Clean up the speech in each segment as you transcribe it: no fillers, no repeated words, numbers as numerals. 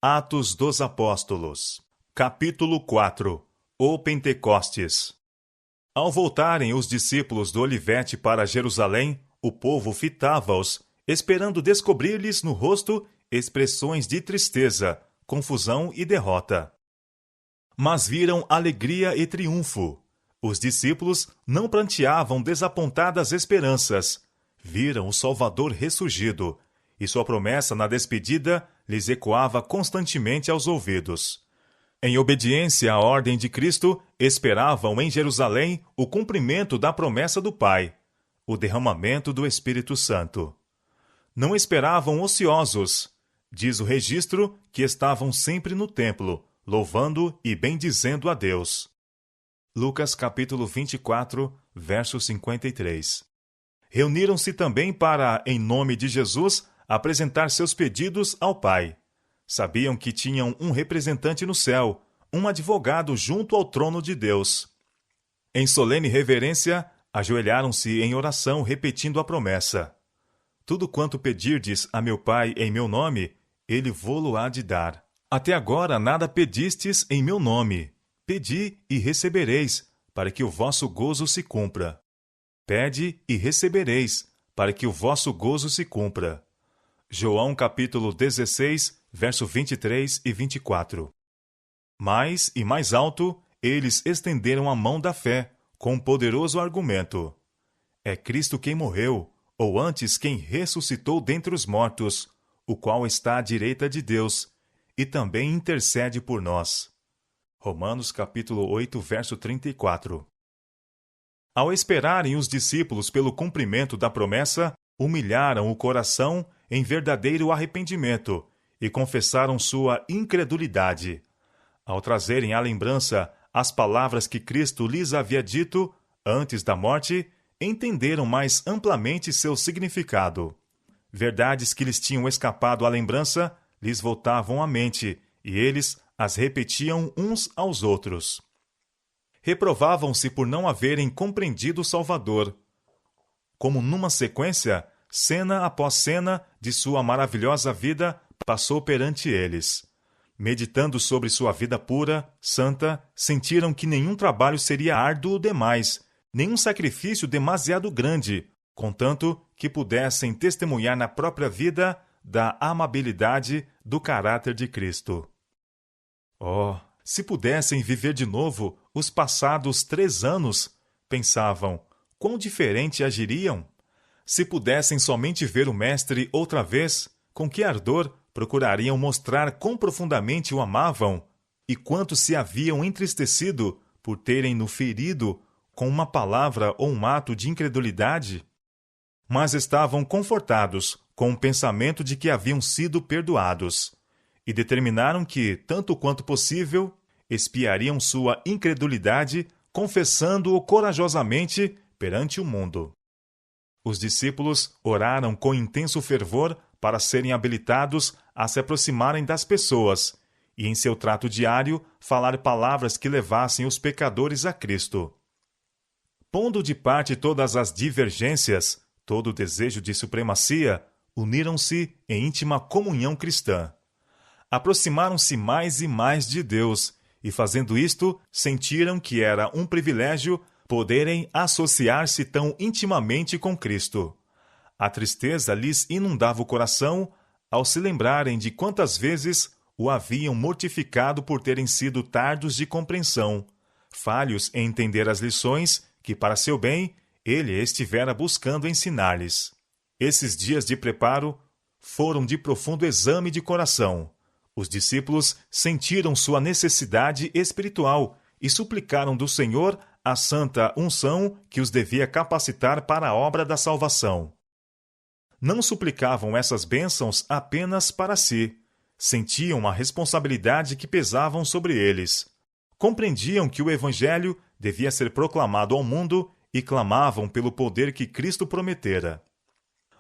Atos dos Apóstolos, capítulo 4. O Pentecostes. Ao voltarem os discípulos do Olivete para Jerusalém, o povo fitava-os, esperando descobrir-lhes no rosto expressões de tristeza, confusão e derrota. Mas viram alegria e triunfo. Os discípulos não pranteavam desapontadas esperanças. Viram o Salvador ressurgido, e sua promessa na despedida lhes ecoava constantemente aos ouvidos. Em obediência à ordem de Cristo, esperavam em Jerusalém o cumprimento da promessa do Pai, o derramamento do Espírito Santo. Não esperavam ociosos. Diz o registro que estavam sempre no templo, louvando e bendizendo a Deus. Lucas capítulo 24, verso 53. Reuniram-se também para, em nome de Jesus, apresentar seus pedidos ao Pai. Sabiam que tinham um representante no céu, um advogado junto ao trono de Deus. Em solene reverência, ajoelharam-se em oração, repetindo a promessa: tudo quanto pedirdes a meu Pai em meu nome, ele vô-lo há de dar. Até agora nada pedistes em meu nome. Pedi e recebereis, para que o vosso gozo se cumpra. Pede e recebereis, para que o vosso gozo se cumpra. João capítulo 16, verso 23 e 24. Mais e mais alto, eles estenderam a mão da fé, com um poderoso argumento: é Cristo quem morreu, ou antes quem ressuscitou dentre os mortos, o qual está à direita de Deus, e também intercede por nós. Romanos capítulo 8, verso 34. Ao esperarem os discípulos pelo cumprimento da promessa, humilharam o coração em verdadeiro arrependimento e confessaram sua incredulidade. Ao trazerem à lembrança as palavras que Cristo lhes havia dito antes da morte, entenderam mais amplamente seu significado. Verdades que lhes tinham escapado à lembrança lhes voltavam à mente, e eles as repetiam uns aos outros. Reprovavam-se por não haverem compreendido o Salvador. Como numa sequência, cena após cena de sua maravilhosa vida passou perante eles. Meditando sobre sua vida pura, santa, sentiram que nenhum trabalho seria árduo demais, nenhum sacrifício demasiado grande, contanto que pudessem testemunhar na própria vida da amabilidade do caráter de Cristo. Oh, se pudessem viver de novo os passados 3 anos, pensavam, quão diferente agiriam? Se pudessem somente ver o Mestre outra vez, com que ardor procurariam mostrar quão profundamente o amavam e quanto se haviam entristecido por terem-no ferido com uma palavra ou um ato de incredulidade? Mas estavam confortados com o pensamento de que haviam sido perdoados e determinaram que, tanto quanto possível, expiariam sua incredulidade, confessando-o corajosamente perante o mundo. Os discípulos oraram com intenso fervor para serem habilitados a se aproximarem das pessoas e, em seu trato diário, falar palavras que levassem os pecadores a Cristo. Pondo de parte todas as divergências, todo o desejo de supremacia, uniram-se em íntima comunhão cristã. Aproximaram-se mais e mais de Deus, e fazendo isto, sentiram que era um privilégio poderem associar-se tão intimamente com Cristo. A tristeza lhes inundava o coração ao se lembrarem de quantas vezes o haviam mortificado por terem sido tardos de compreensão, falhos em entender as lições que, para seu bem, ele estivera buscando ensinar-lhes. Esses dias de preparo foram de profundo exame de coração. Os discípulos sentiram sua necessidade espiritual e suplicaram do Senhor a santa unção que os devia capacitar para a obra da salvação. Não suplicavam essas bênçãos apenas para si. Sentiam a responsabilidade que pesavam sobre eles. Compreendiam que o Evangelho devia ser proclamado ao mundo e clamavam pelo poder que Cristo prometera.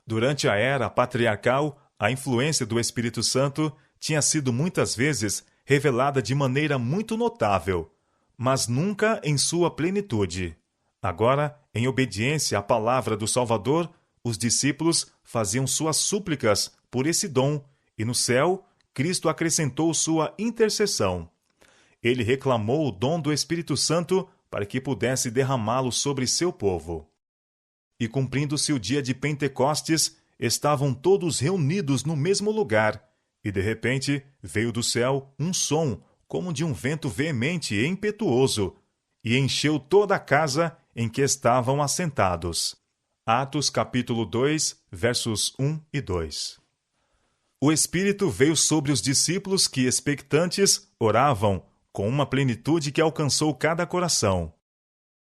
Durante a era patriarcal, a influência do Espírito Santo tinha sido muitas vezes revelada de maneira muito notável, mas nunca em sua plenitude. Agora, em obediência à palavra do Salvador, os discípulos faziam suas súplicas por esse dom, e no céu, Cristo acrescentou sua intercessão. Ele reclamou o dom do Espírito Santo para que pudesse derramá-lo sobre seu povo. E cumprindo-se o dia de Pentecostes, estavam todos reunidos no mesmo lugar, e de repente veio do céu um som, como de um vento veemente e impetuoso, e encheu toda a casa em que estavam assentados. Atos capítulo 2, versos 1 e 2. O Espírito veio sobre os discípulos que, expectantes, oravam, com uma plenitude que alcançou cada coração.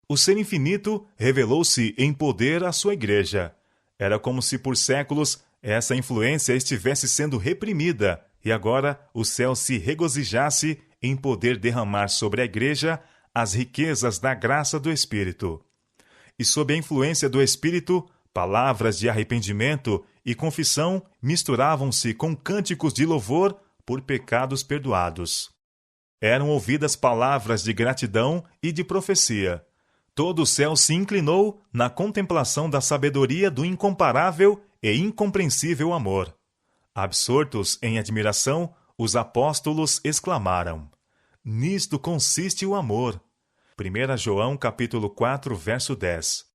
O Ser infinito revelou-se em poder à sua igreja. Era como se por séculos essa influência estivesse sendo reprimida, e agora o céu se regozijasse em poder derramar sobre a igreja as riquezas da graça do Espírito. E sob a influência do Espírito, palavras de arrependimento e confissão misturavam-se com cânticos de louvor por pecados perdoados. Eram ouvidas palavras de gratidão e de profecia. Todo o céu se inclinou na contemplação da sabedoria do incomparável e incompreensível amor. Absortos em admiração, os apóstolos exclamaram: Nisto consiste o amor. 1 João capítulo 4, verso 10.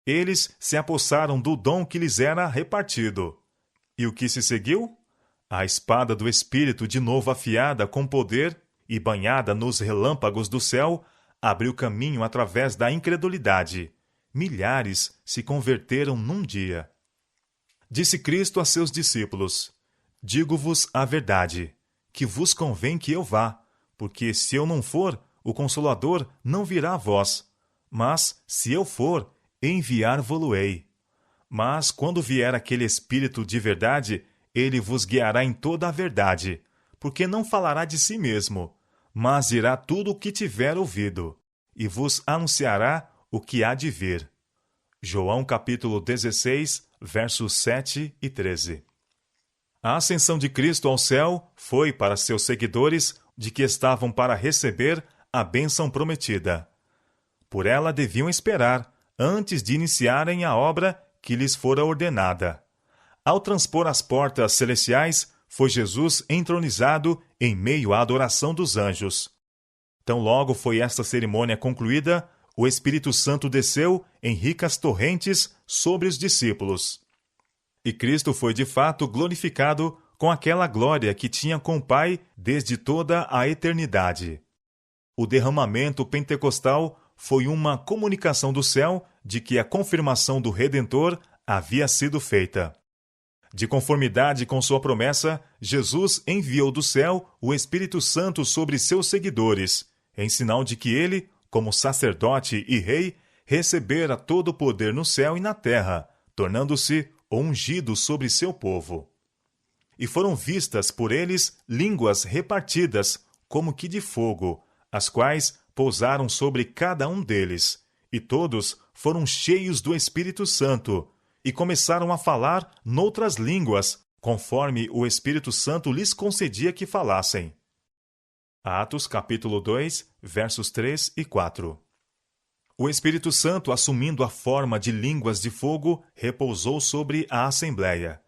Eles se apossaram do dom que lhes era repartido. E o que se seguiu? A espada do Espírito, de novo afiada com poder e banhada nos relâmpagos do céu, abriu caminho através da incredulidade. Milhares se converteram num dia. Disse Cristo a seus discípulos: Digo-vos a verdade, que vos convém que eu vá, porque se eu não for, o Consolador não virá a vós. Mas, se eu for, enviar-vo-lo-ei. Mas, quando vier aquele Espírito de verdade, ele vos guiará em toda a verdade, porque não falará de si mesmo, mas dirá tudo o que tiver ouvido, e vos anunciará o que há de vir. João capítulo 16, versos 7 e 13. A ascensão de Cristo ao céu foi para seus seguidores de que estavam para receber a bênção prometida. Por ela deviam esperar, antes de iniciarem a obra que lhes fora ordenada. Ao transpor as portas celestiais, foi Jesus entronizado em meio à adoração dos anjos. Tão logo foi esta cerimônia concluída, o Espírito Santo desceu em ricas torrentes sobre os discípulos. E Cristo foi de fato glorificado com aquela glória que tinha com o Pai desde toda a eternidade. O derramamento pentecostal foi uma comunicação do céu de que a confirmação do Redentor havia sido feita. De conformidade com sua promessa, Jesus enviou do céu o Espírito Santo sobre seus seguidores, em sinal de que ele, como sacerdote e rei, recebera todo o poder no céu e na terra, tornando-se ungido sobre seu povo. E foram vistas por eles línguas repartidas, como que de fogo, as quais pousaram sobre cada um deles, e todos foram cheios do Espírito Santo, e começaram a falar noutras línguas, conforme o Espírito Santo lhes concedia que falassem. Atos capítulo 2, versos 3 e 4. O Espírito Santo, assumindo a forma de línguas de fogo, repousou sobre a Assembleia.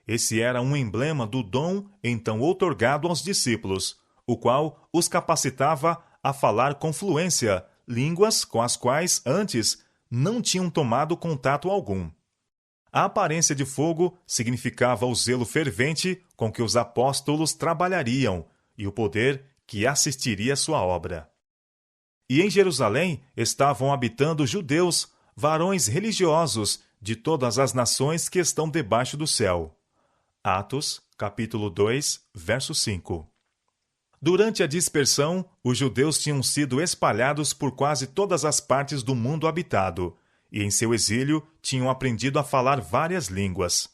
Esse era um emblema do dom então outorgado aos discípulos, o qual os capacitava a falar com fluência línguas com as quais antes não tinham tomado contato algum. A aparência de fogo significava o zelo fervente com que os apóstolos trabalhariam e o poder que assistiria à sua obra. E em Jerusalém estavam habitando judeus, varões religiosos de todas as nações que estão debaixo do céu. Atos, capítulo 2, verso 5. Durante a dispersão, os judeus tinham sido espalhados por quase todas as partes do mundo habitado, e em seu exílio tinham aprendido a falar várias línguas.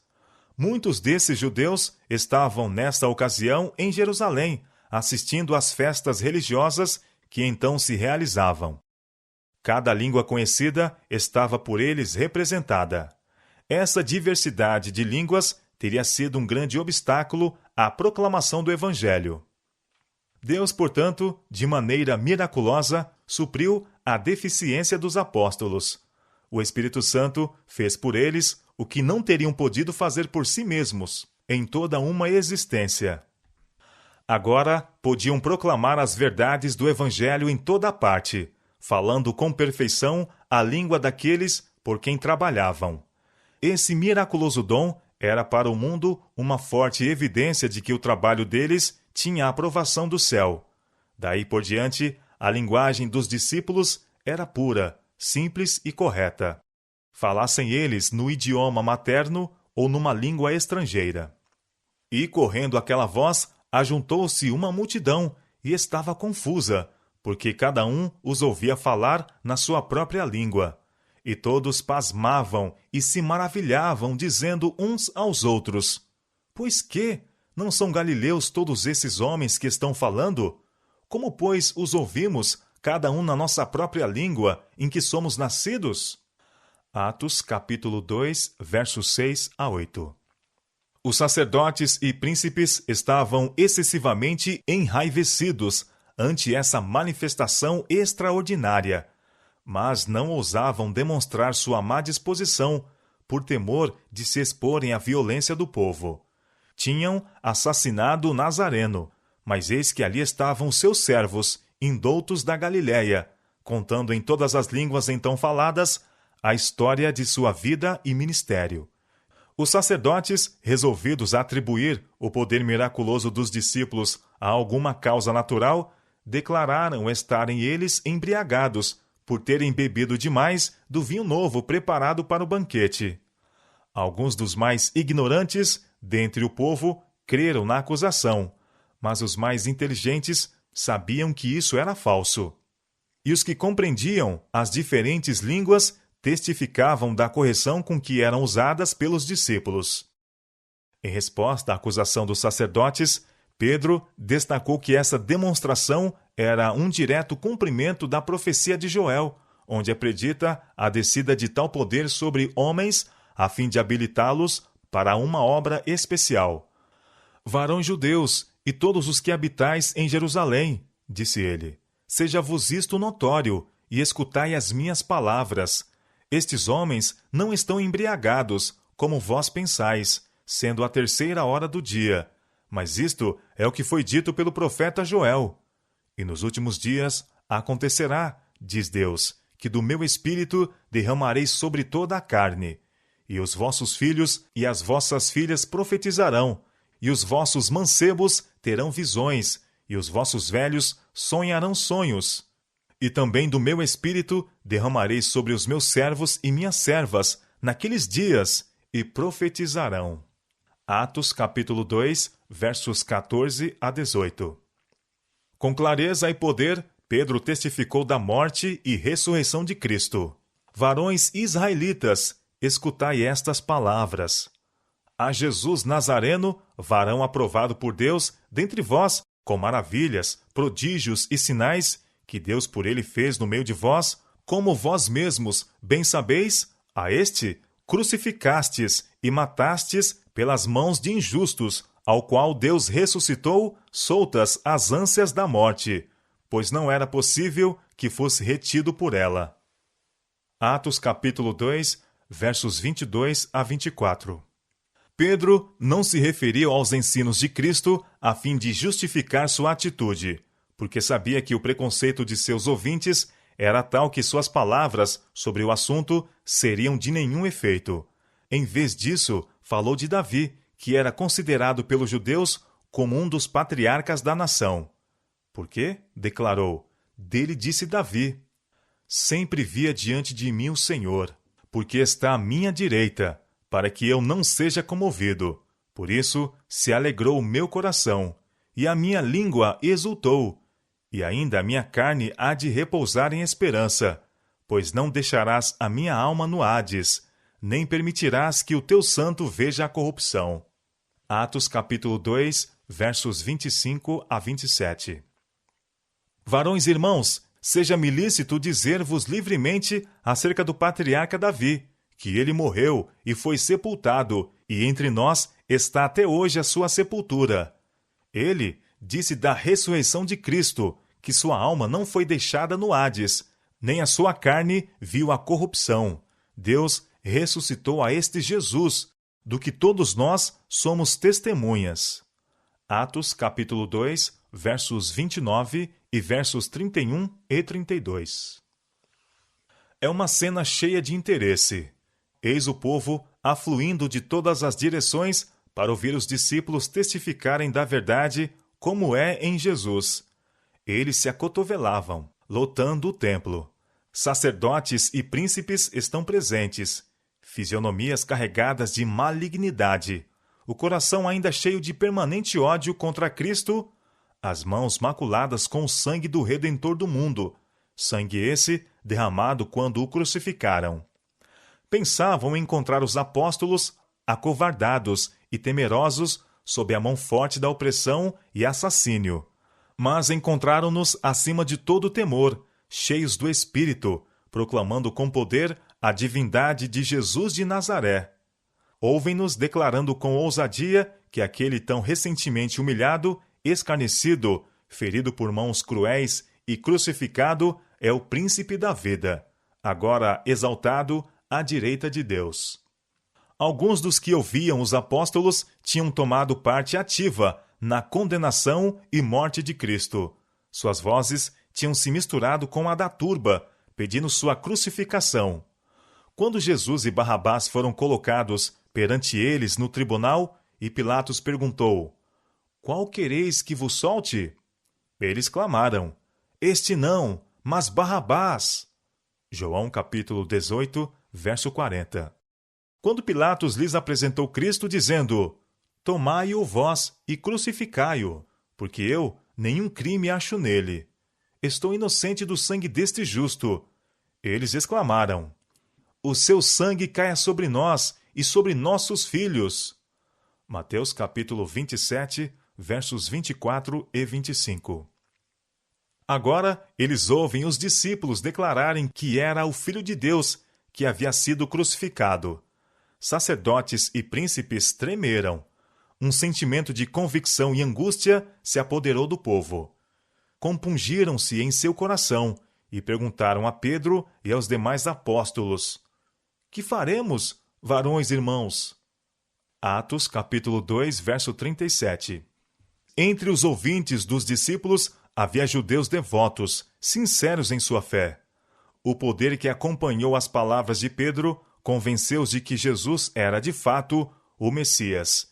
Muitos desses judeus estavam nesta ocasião em Jerusalém, assistindo às festas religiosas que então se realizavam. Cada língua conhecida estava por eles representada. Essa diversidade de línguas teria sido um grande obstáculo à proclamação do Evangelho. Deus, portanto, de maneira miraculosa, supriu a deficiência dos apóstolos. O Espírito Santo fez por eles o que não teriam podido fazer por si mesmos, em toda uma existência. Agora podiam proclamar as verdades do Evangelho em toda parte, falando com perfeição a língua daqueles por quem trabalhavam. Esse miraculoso dom era para o mundo uma forte evidência de que o trabalho deles tinha a aprovação do céu. Daí por diante, a linguagem dos discípulos era pura, simples e correta. Falassem eles no idioma materno ou numa língua estrangeira. E, correndo aquela voz, ajuntou-se uma multidão e estava confusa, porque cada um os ouvia falar na sua própria língua. E todos pasmavam e se maravilhavam, dizendo uns aos outros: Pois que? Não são galileus todos esses homens que estão falando? Como, pois, os ouvimos, cada um na nossa própria língua, em que somos nascidos? Atos, capítulo 2, versos 6 a 8. Os sacerdotes e príncipes estavam excessivamente enraivecidos ante essa manifestação extraordinária, mas não ousavam demonstrar sua má disposição, por temor de se exporem à violência do povo. Tinham assassinado o Nazareno, mas eis que ali estavam seus servos, indoutos da Galiléia, contando em todas as línguas então faladas a história de sua vida e ministério. Os sacerdotes, resolvidos a atribuir o poder miraculoso dos discípulos a alguma causa natural, declararam estarem eles embriagados por terem bebido demais do vinho novo preparado para o banquete. Alguns dos mais ignorantes dentre o povo creram na acusação, mas os mais inteligentes sabiam que isso era falso. E os que compreendiam as diferentes línguas testificavam da correção com que eram usadas pelos discípulos. Em resposta à acusação dos sacerdotes, Pedro destacou que essa demonstração era um direto cumprimento da profecia de Joel, onde acredita a descida de tal poder sobre homens a fim de habilitá-los para uma obra especial. Varões judeus e todos os que habitais em Jerusalém, disse ele, seja-vos isto notório e escutai as minhas palavras. Estes homens não estão embriagados, como vós pensais, sendo a 3ª hora do dia. Mas isto é o que foi dito pelo profeta Joel. E nos últimos dias acontecerá, diz Deus, que do meu espírito derramarei sobre toda a carne. E os vossos filhos e as vossas filhas profetizarão, e os vossos mancebos terão visões, e os vossos velhos sonharão sonhos. E também do meu espírito derramarei sobre os meus servos e minhas servas naqueles dias, e profetizarão. Atos capítulo 2, versos 14 a 18. Com clareza e poder, Pedro testificou da morte e ressurreição de Cristo. Varões israelitas, escutai estas palavras. A Jesus Nazareno, varão aprovado por Deus, dentre vós, com maravilhas, prodígios e sinais, que Deus por ele fez no meio de vós, como vós mesmos bem sabeis, a este crucificastes e matastes pelas mãos de injustos, ao qual Deus ressuscitou, soltas as ânsias da morte, pois não era possível que fosse retido por ela. Atos capítulo 2, versos 22 a 24. Pedro não se referiu aos ensinos de Cristo a fim de justificar sua atitude, porque sabia que o preconceito de seus ouvintes era tal que suas palavras sobre o assunto seriam de nenhum efeito. Em vez disso, falou de Davi, que era considerado pelos judeus como um dos patriarcas da nação. Porque, declarou, dele disse Davi: Sempre via diante de mim o Senhor, porque está à minha direita, para que eu não seja comovido. Por isso se alegrou o meu coração, e a minha língua exultou, e ainda a minha carne há de repousar em esperança, pois não deixarás a minha alma no Hades, nem permitirás que o teu santo veja a corrupção. Atos capítulo 2, versos 25 a 27. Varões irmãos, seja-me lícito dizer-vos livremente acerca do patriarca Davi, que ele morreu e foi sepultado, e entre nós está até hoje a sua sepultura. Ele disse da ressurreição de Cristo, que sua alma não foi deixada no Hades, nem a sua carne viu a corrupção. Deus ressuscitou a este Jesus, do que todos nós somos testemunhas. Atos, capítulo 2, versos 29 e versos 31 e 32. É uma cena cheia de interesse. Eis o povo afluindo de todas as direções para ouvir os discípulos testificarem da verdade como é em Jesus. Eles se acotovelavam, lotando o templo. Sacerdotes e príncipes estão presentes, fisionomias carregadas de malignidade, o coração ainda cheio de permanente ódio contra Cristo, as mãos maculadas com o sangue do Redentor do mundo, sangue esse derramado quando o crucificaram. Pensavam encontrar os apóstolos acovardados e temerosos sob a mão forte da opressão e assassínio. Mas encontraram-nos acima de todo temor, cheios do Espírito, proclamando com poder a divindade de Jesus de Nazaré. Ouvem-nos declarando com ousadia que aquele tão recentemente humilhado, escarnecido, ferido por mãos cruéis e crucificado é o príncipe da vida, agora exaltado à direita de Deus. Alguns dos que ouviam os apóstolos tinham tomado parte ativa na condenação e morte de Cristo. Suas vozes tinham se misturado com a da turba, pedindo sua crucificação. Quando Jesus e Barrabás foram colocados perante eles no tribunal, e Pilatos perguntou: Qual quereis que vos solte? Eles clamaram: Este não, mas Barrabás. João capítulo 18, verso 40. Quando Pilatos lhes apresentou Cristo, dizendo: Tomai-o vós e crucificai-o, porque eu nenhum crime acho nele. Estou inocente do sangue deste justo. Eles exclamaram: O seu sangue caia sobre nós e sobre nossos filhos. Mateus capítulo 27, versos 24 e 25. Agora eles ouvem os discípulos declararem que era o Filho de Deus que havia sido crucificado. Sacerdotes e príncipes tremeram. Um sentimento de convicção e angústia se apoderou do povo. Compungiram-se em seu coração e perguntaram a Pedro e aos demais apóstolos: Que faremos, varões irmãos? Atos capítulo 2, verso 37. Entre os ouvintes dos discípulos havia judeus devotos, sinceros em sua fé. O poder que acompanhou as palavras de Pedro convenceu-os de que Jesus era, de fato, o Messias.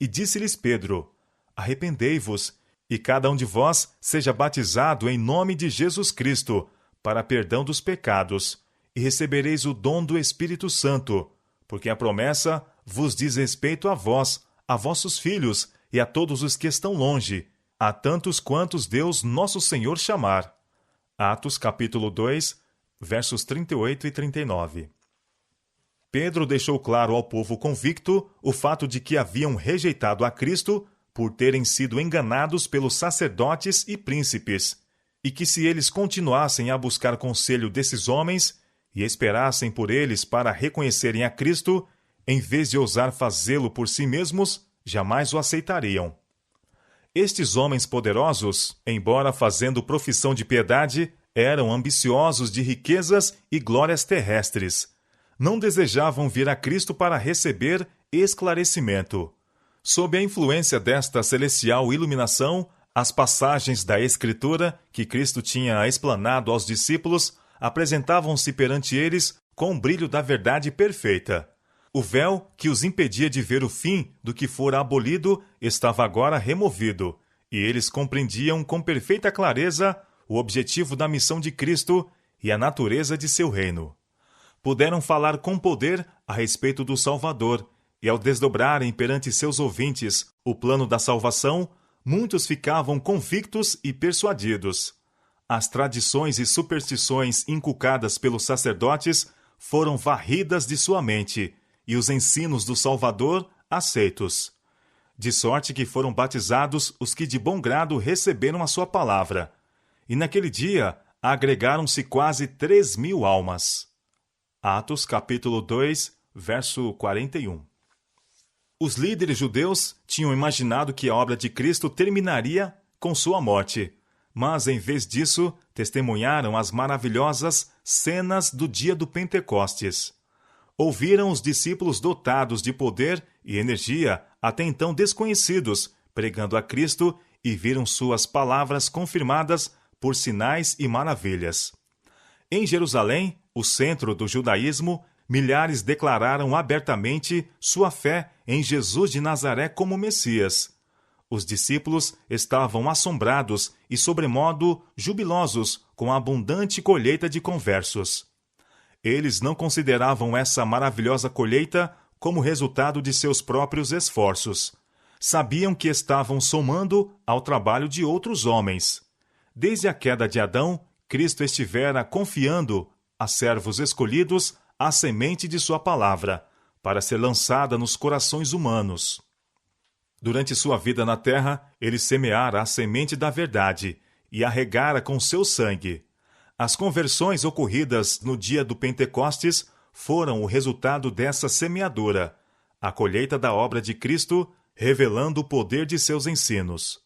E disse-lhes Pedro: Arrependei-vos, e cada um de vós seja batizado em nome de Jesus Cristo, para perdão dos pecados, e recebereis o dom do Espírito Santo, porque a promessa vos diz respeito a vós, a vossos filhos e a todos os que estão longe, a tantos quantos Deus nosso Senhor chamar. Atos capítulo 2, versos 38 e 39. Pedro deixou claro ao povo convicto o fato de que haviam rejeitado a Cristo por terem sido enganados pelos sacerdotes e príncipes, e que se eles continuassem a buscar conselho desses homens e esperassem por eles para reconhecerem a Cristo, em vez de ousar fazê-lo por si mesmos, jamais o aceitariam. Estes homens poderosos, embora fazendo profissão de piedade, eram ambiciosos de riquezas e glórias terrestres. Não desejavam vir a Cristo para receber esclarecimento. Sob a influência desta celestial iluminação, as passagens da Escritura que Cristo tinha explanado aos discípulos apresentavam-se perante eles com o brilho da verdade perfeita. O véu que os impedia de ver o fim do que fora abolido estava agora removido, e eles compreendiam com perfeita clareza o objetivo da missão de Cristo e a natureza de seu reino. Puderam falar com poder a respeito do Salvador, e ao desdobrarem perante seus ouvintes o plano da salvação, muitos ficavam convictos e persuadidos. As tradições e superstições inculcadas pelos sacerdotes foram varridas de sua mente, e os ensinos do Salvador aceitos. De sorte que foram batizados os que de bom grado receberam a sua palavra. E naquele dia agregaram-se quase 3.000 almas. Atos capítulo 2, verso 41. Os líderes judeus tinham imaginado que a obra de Cristo terminaria com sua morte, mas em vez disso testemunharam as maravilhosas cenas do dia do Pentecostes. Ouviram os discípulos dotados de poder e energia até então desconhecidos pregando a Cristo, e viram suas palavras confirmadas por sinais e maravilhas. Em Jerusalém, o centro do judaísmo, milhares declararam abertamente sua fé em Jesus de Nazaré como Messias. Os discípulos estavam assombrados e sobremodo jubilosos com a abundante colheita de conversos. Eles não consideravam essa maravilhosa colheita como resultado de seus próprios esforços. Sabiam que estavam somando ao trabalho de outros homens. Desde a queda de Adão, Cristo estivera confiando a servos escolhidos a semente de sua palavra, para ser lançada nos corações humanos. Durante sua vida na terra, ele semeara a semente da verdade e a regara com seu sangue. As conversões ocorridas no dia do Pentecostes foram o resultado dessa semeadura, a colheita da obra de Cristo, revelando o poder de seus ensinos.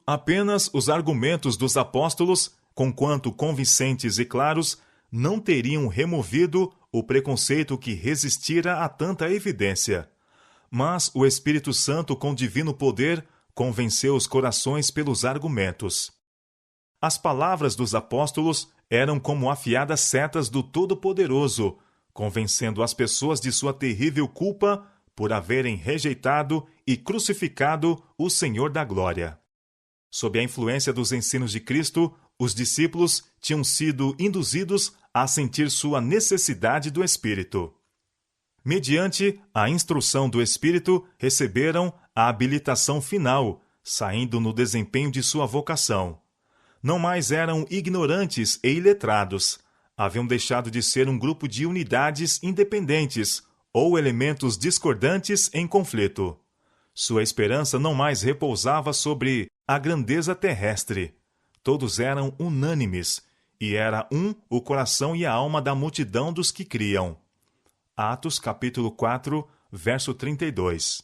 Apenas os argumentos dos apóstolos, conquanto convincentes e claros, não teriam removido o preconceito que resistira a tanta evidência. Mas o Espírito Santo, com divino poder, convenceu os corações pelos argumentos. As palavras dos apóstolos eram como afiadas setas do Todo-Poderoso, convencendo as pessoas de sua terrível culpa por haverem rejeitado e crucificado o Senhor da Glória. Sob a influência dos ensinos de Cristo, os discípulos tinham sido induzidos a sentir sua necessidade do Espírito. Mediante a instrução do Espírito, receberam a habilitação final, saindo no desempenho de sua vocação. Não mais eram ignorantes e iletrados. Haviam deixado de ser um grupo de unidades independentes ou elementos discordantes em conflito. Sua esperança não mais repousava sobre a grandeza terrestre. Todos eram unânimes, e era o coração e a alma da multidão dos que criam. Atos capítulo 4, verso 32.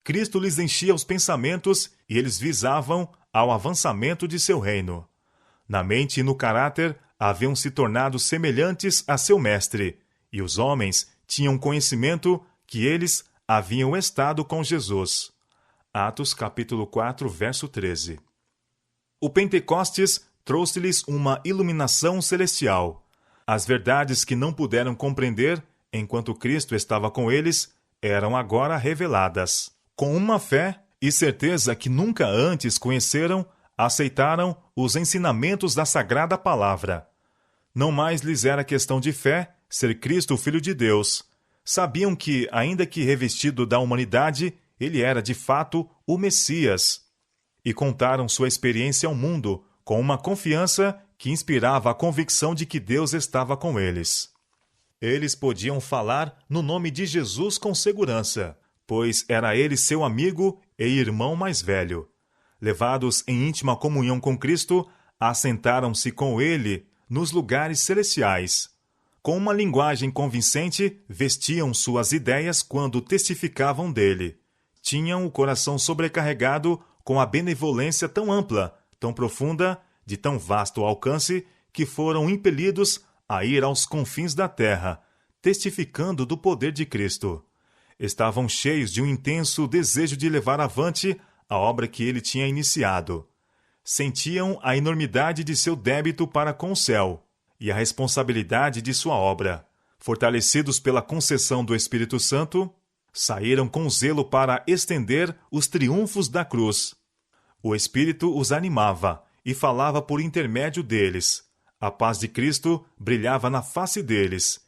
Cristo lhes enchia os pensamentos e eles visavam ao avançamento de seu reino. Na mente e no caráter haviam se tornado semelhantes a seu mestre, e os homens tinham conhecimento que eles haviam estado com Jesus. Atos capítulo 4, verso 13. O Pentecostes trouxe-lhes uma iluminação celestial. As verdades que não puderam compreender enquanto Cristo estava com eles eram agora reveladas. Com uma fé e certeza que nunca antes conheceram, aceitaram os ensinamentos da Sagrada Palavra. Não mais lhes era questão de fé ser Cristo o Filho de Deus. Sabiam que, ainda que revestido da humanidade, ele era de fato o Messias. E contaram sua experiência ao mundo com uma confiança que inspirava a convicção de que Deus estava com eles. Eles podiam falar no nome de Jesus com segurança, pois era ele seu amigo e irmão mais velho. Levados em íntima comunhão com Cristo, assentaram-se com ele nos lugares celestiais. Com uma linguagem convincente, vestiam suas ideias quando testificavam dele. Tinham o coração sobrecarregado com a benevolência tão ampla, tão profunda, de tão vasto alcance, que foram impelidos a ir aos confins da terra, testificando do poder de Cristo. Estavam cheios de um intenso desejo de levar avante a obra que ele tinha iniciado. Sentiam a enormidade de seu débito para com o céu e a responsabilidade de sua obra. Fortalecidos pela concessão do Espírito Santo, saíram com zelo para estender os triunfos da cruz. O Espírito os animava e falava por intermédio deles. A paz de Cristo brilhava na face deles.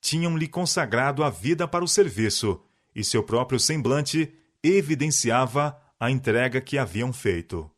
Tinham-lhe consagrado a vida para o serviço, e seu próprio semblante evidenciava a entrega que haviam feito.